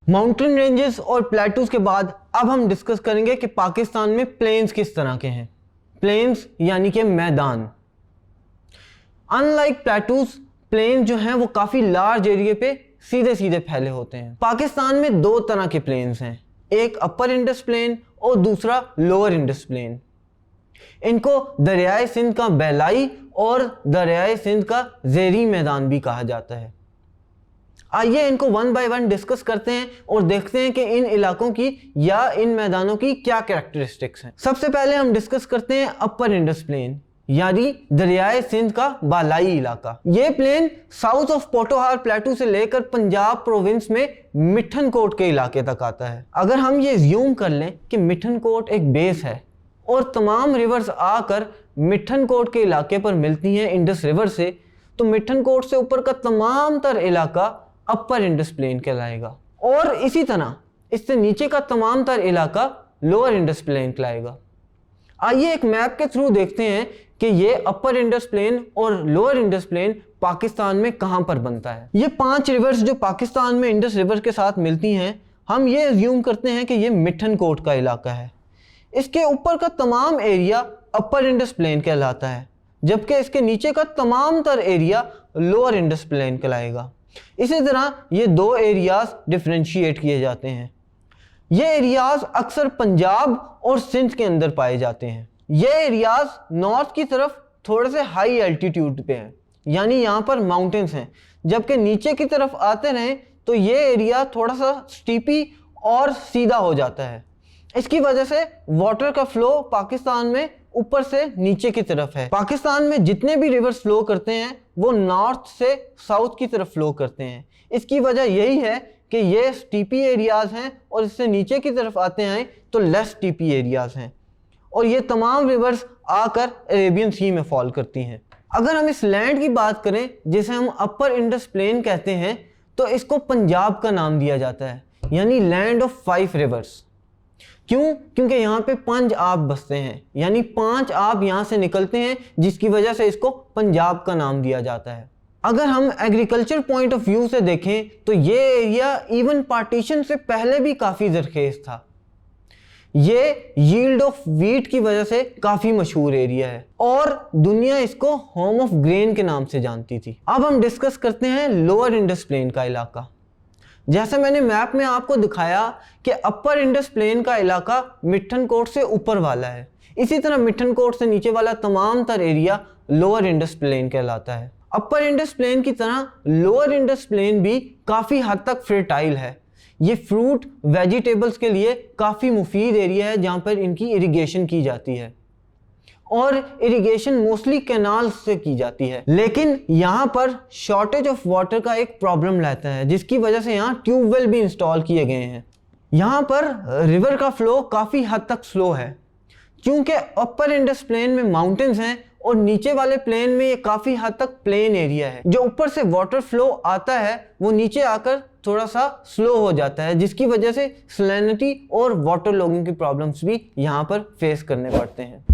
Mountain ranges और plateaus के बाद अब हम डिस्कस करेंगे कि पाकिस्तान में प्लेन्स किस तरह के हैं। प्लेन्स यानी कि मैदान। अनलाइक प्लेटूज, प्लेन जो हैं वो काफ़ी लार्ज एरिया पे सीधे सीधे फैले होते हैं। पाकिस्तान में दो तरह के प्लेन्स हैं, एक अपर इंडस प्लेन और दूसरा लोअर इंडस प्लेन। इनको दरियाए सिंध का बेलाई और दरियाए सिंध का ज़ेरी मैदान भी कहा जाता है। आइए इनको वन बाय वन डिस्कस करते हैं और देखते हैं कि इन इलाकों की या इन मैदानों की क्या कैरेक्टरिस्टिक्स हैं। सबसे पहले हम डिस्कस करते हैं अपर इंडस प्लेन यानी दरियाए सिंध का बालाई इलाका। ये प्लेन साउथ ऑफ पोटोहार प्लेटू से लेकर पंजाब प्रोविंस में मिठनकोट के इलाके तक आता है। अगर हम ये ज्यूम कर लें कि मिठनकोट एक बेस है और तमाम रिवर्स आकर मिठनकोट के इलाके पर मिलती हैं इंडस रिवर से, तो मिठनकोट से ऊपर का तमाम तर इलाका अपर इंडस प्लेन कहलाएगा और इसी तरह इससे नीचे का तमाम तर इलाका लोअर इंडस प्लेन कहलाएगा। आइए एक मैप के थ्रू देखते हैं कि ये अपर इंडस प्लेन और लोअर इंडस प्लेन पाकिस्तान में कहां पर बनता है। ये 5 रिवर्स जो पाकिस्तान में इंडस रिवर के साथ मिलती हैं, हम ये अज्यूम करते हैं कि ये मिठनकोट का इलाका है। इसके ऊपर का तमाम एरिया अपर इंडस प्लेन कहलाता है, जबकि इसके नीचे का तमाम तर एरिया लोअर इंडस प्लेन कहलाएगा। इसी तरह ये दो एरियाज डिफरेंशिएट किए जाते हैं। ये एरियाज अक्सर पंजाब और सिंध के अंदर पाए जाते हैं। ये एरियाज नॉर्थ की तरफ थोड़े से हाई एल्टीट्यूड पे हैं, यानी यहाँ पर माउंटेन्स हैं, जबकि नीचे की तरफ आते रहें तो ये एरिया थोड़ा सा स्टीपी और सीधा हो जाता है। इसकी वजह से वाटर का फ्लो पाकिस्तान में ऊपर से नीचे की तरफ है। पाकिस्तान में जितने भी रिवर्स फ्लो करते हैं वो नॉर्थ से साउथ की तरफ फ्लो करते हैं। इसकी वजह यही है कि ये स्टीपी एरियाज हैं और इससे नीचे की तरफ आते हैं तो लेस स्टीपी एरियाज हैं और ये तमाम रिवर्स आकर अरेबियन सी में फॉल करती हैं। अगर हम इस लैंड की बात करें जिसे हम अपर इंडस प्लेन कहते हैं, तो इसको पंजाब का नाम दिया जाता है, यानी लैंड ऑफ 5 रिवर्स। क्यों? क्योंकि यहाँ पे 5 आब बसते हैं, यानी 5 आब यहाँ से निकलते हैं, जिसकी वजह से इसको पंजाब का नाम दिया जाता है। अगर हम एग्रीकल्चर पॉइंट ऑफ व्यू से देखें तो ये एरिया इवन पार्टीशन से पहले भी काफ़ी ज़रखेज़ था। ये यील्ड ऑफ व्हीट की वजह से काफ़ी मशहूर एरिया है और दुनिया इसको होम ऑफ ग्रेन के नाम से जानती थी। अब हम डिस्कस करते हैं लोअर इंडस प्लेन का इलाका। जैसे मैंने मैप में आपको दिखाया कि अपर इंडस प्लेन का इलाका मिठनकोट से ऊपर वाला है, इसी तरह मिठनकोट से नीचे वाला तमाम तर एरिया लोअर इंडस प्लेन कहलाता है। अपर इंडस प्लेन की तरह लोअर इंडस प्लेन भी काफ़ी हद तक फर्टाइल है। ये फ्रूट वेजिटेबल्स के लिए काफ़ी मुफीद एरिया है जहाँ पर इनकी इरिगेशन की जाती है और इरिगेशन मोस्टली कैनाल से की जाती है। लेकिन यहाँ पर शॉर्टेज ऑफ वाटर का एक प्रॉब्लम रहता है, जिसकी वजह से यहाँ ट्यूबवेल भी इंस्टॉल किए गए हैं। यहाँ पर रिवर का फ्लो काफ़ी हद तक स्लो है, क्योंकि अपर इंडस प्लेन में माउंटेन्स हैं और नीचे वाले प्लेन में ये काफ़ी हद तक प्लेन एरिया है। जो ऊपर से वाटर फ्लो आता है वो नीचे आकर थोड़ा सा स्लो हो जाता है, जिसकी वजह से सैलिनिटी और वाटर लॉगिंग की प्रॉब्लम्स भी यहाँ पर फेस करने पड़ते हैं।